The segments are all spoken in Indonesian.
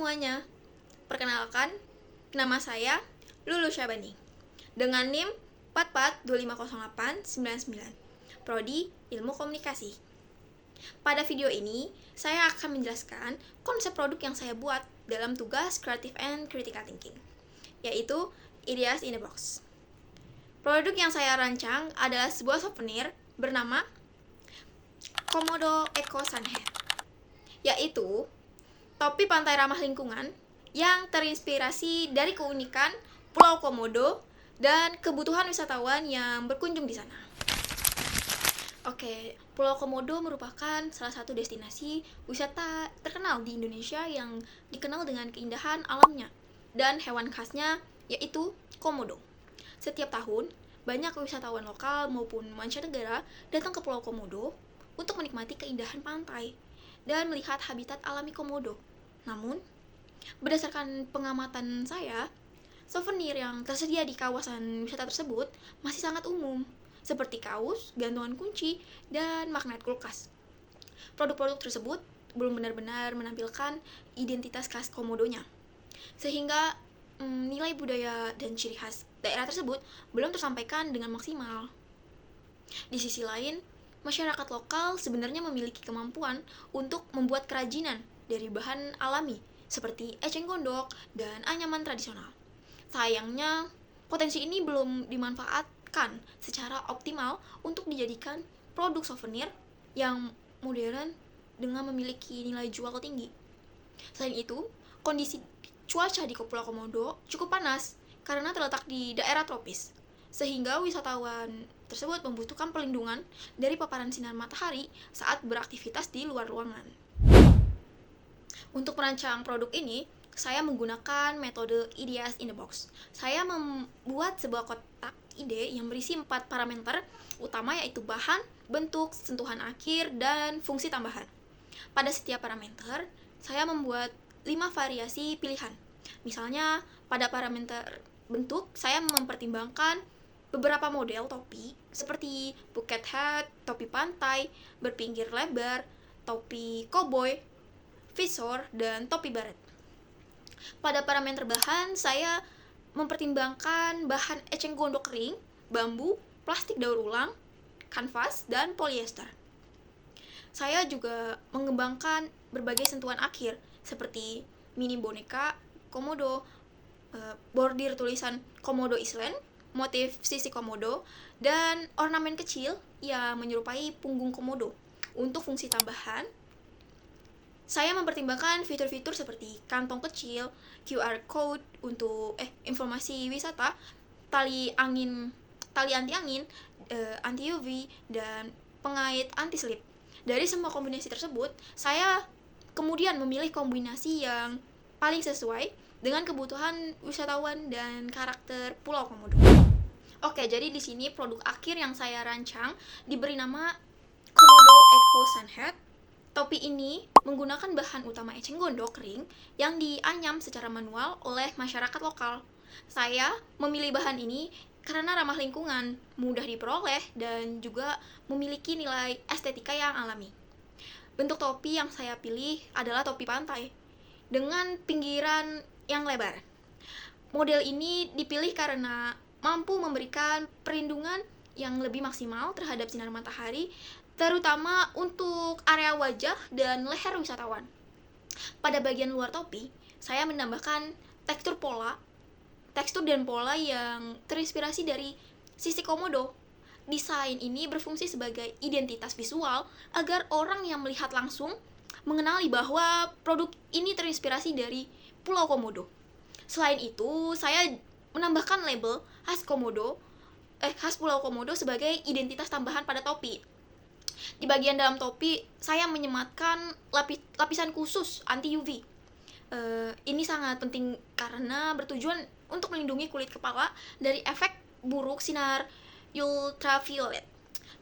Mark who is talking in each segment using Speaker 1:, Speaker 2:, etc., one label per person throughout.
Speaker 1: semuanya, perkenalkan, nama saya Lulu Syabani dengan NIM 44250899, Prodi Ilmu Komunikasi. Pada video ini, saya akan menjelaskan konsep produk yang saya buat dalam tugas Creative and Critical Thinking, yaitu Ideas in the Box. Produk yang saya rancang adalah sebuah souvenir bernama Komodo Eco Sun Hat, yaitu topi pantai ramah lingkungan yang terinspirasi dari keunikan Pulau Komodo dan kebutuhan wisatawan yang berkunjung di sana. Oke, Pulau Komodo merupakan salah satu destinasi wisata terkenal di Indonesia yang dikenal dengan keindahan alamnya dan hewan khasnya yaitu komodo. Setiap tahun, banyak wisatawan lokal maupun mancanegara datang ke Pulau Komodo untuk menikmati keindahan pantai dan melihat habitat alami komodo. Namun, berdasarkan pengamatan saya, souvenir yang tersedia di kawasan wisata tersebut masih sangat umum, seperti kaos, gantungan kunci, dan magnet kulkas. Produk-produk tersebut belum benar-benar menampilkan identitas khas komodonya, sehingga nilai budaya dan ciri khas daerah tersebut belum tersampaikan dengan maksimal. Di sisi lain, masyarakat lokal sebenarnya memiliki kemampuan untuk membuat kerajinan dari bahan alami seperti eceng gondok dan anyaman tradisional. Sayangnya, potensi ini belum dimanfaatkan secara optimal untuk dijadikan produk souvenir yang modern dengan memiliki nilai jual tinggi. Selain itu, kondisi cuaca di Pulau Komodo cukup panas karena terletak di daerah tropis, sehingga wisatawan tersebut membutuhkan perlindungan dari paparan sinar matahari saat beraktivitas di luar ruangan. Untuk merancang produk ini, saya menggunakan metode Ideas in the Box. Saya membuat sebuah kotak ide yang berisi 4 parameter utama, yaitu bahan, bentuk, sentuhan akhir, dan fungsi tambahan. Pada setiap parameter, saya membuat 5 variasi pilihan. Misalnya, pada parameter bentuk, saya mempertimbangkan beberapa model topi seperti bucket hat, topi pantai, berpinggir lebar, topi koboi, visor, dan topi baret. Pada parameter bahan, saya mempertimbangkan bahan eceng gondok kering, bambu, plastik daur ulang, kanvas, dan polyester. Saya juga mengembangkan berbagai sentuhan akhir seperti mini boneka komodo, bordir tulisan Komodo Island, motif sisi komodo, dan ornamen kecil yang menyerupai punggung komodo. Untuk fungsi tambahan, saya mempertimbangkan fitur-fitur seperti kantong kecil, QR code untuk informasi wisata, tali anti angin, anti UV, dan pengait anti slip. Dari semua kombinasi tersebut, saya kemudian memilih kombinasi yang paling sesuai dengan kebutuhan wisatawan dan karakter Pulau Komodo. Oke, jadi di sini produk akhir yang saya rancang diberi nama Komodo Eco Sun Hat. Topi ini menggunakan bahan utama eceng gondok kering yang dianyam secara manual oleh masyarakat lokal. Saya memilih bahan ini karena ramah lingkungan, mudah diperoleh, dan juga memiliki nilai estetika yang alami. Bentuk topi yang saya pilih adalah topi pantai dengan pinggiran yang lebar. Model ini dipilih karena mampu memberikan perlindungan yang lebih maksimal terhadap sinar matahari, terutama untuk area wajah dan leher wisatawan. Pada bagian luar topi, saya menambahkan tekstur dan pola yang terinspirasi dari sisi komodo. Desain ini berfungsi sebagai identitas visual agar orang yang melihat langsung mengenali bahwa produk ini terinspirasi dari Pulau Komodo. Selain itu, saya menambahkan label khas Pulau Komodo sebagai identitas tambahan pada topi. Di bagian dalam topi, saya menyematkan lapisan khusus anti UV. Ini sangat penting karena bertujuan untuk melindungi kulit kepala dari efek buruk sinar ultraviolet.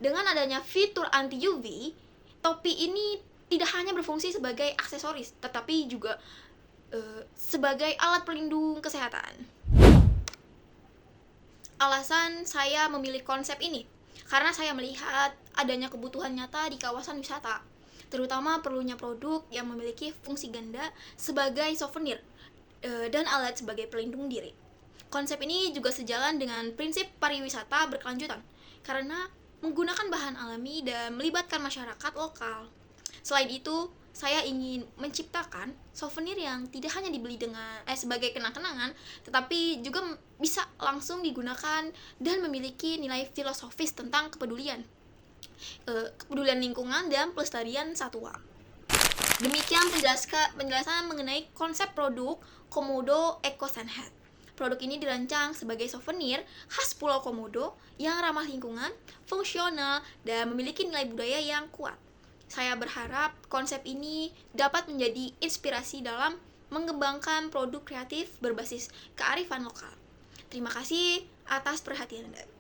Speaker 1: Dengan adanya fitur anti UV, topi ini tidak hanya berfungsi sebagai aksesoris, tetapi juga sebagai alat pelindung kesehatan. Alasan saya memilih konsep ini karena saya melihat adanya kebutuhan nyata di kawasan wisata. terutama perlunya produk yang memiliki fungsi ganda sebagai souvenir dan alat sebagai pelindung diri. Konsep ini juga sejalan dengan prinsip pariwisata berkelanjutan, karena menggunakan bahan alami dan melibatkan masyarakat lokal. Selain itu, saya ingin menciptakan souvenir yang tidak hanya dibeli sebagai kenang-kenangan, tetapi juga bisa langsung digunakan dan memiliki nilai filosofis tentang kepedulian lingkungan dan pelestarian satwa. Demikian penjelasan mengenai konsep produk Komodo Eco Sandhat. Produk ini dirancang sebagai souvenir khas Pulau Komodo yang ramah lingkungan, fungsional, dan memiliki nilai budaya yang kuat. Saya berharap konsep ini dapat menjadi inspirasi dalam mengembangkan produk kreatif berbasis kearifan lokal. Terima kasih atas perhatian Anda.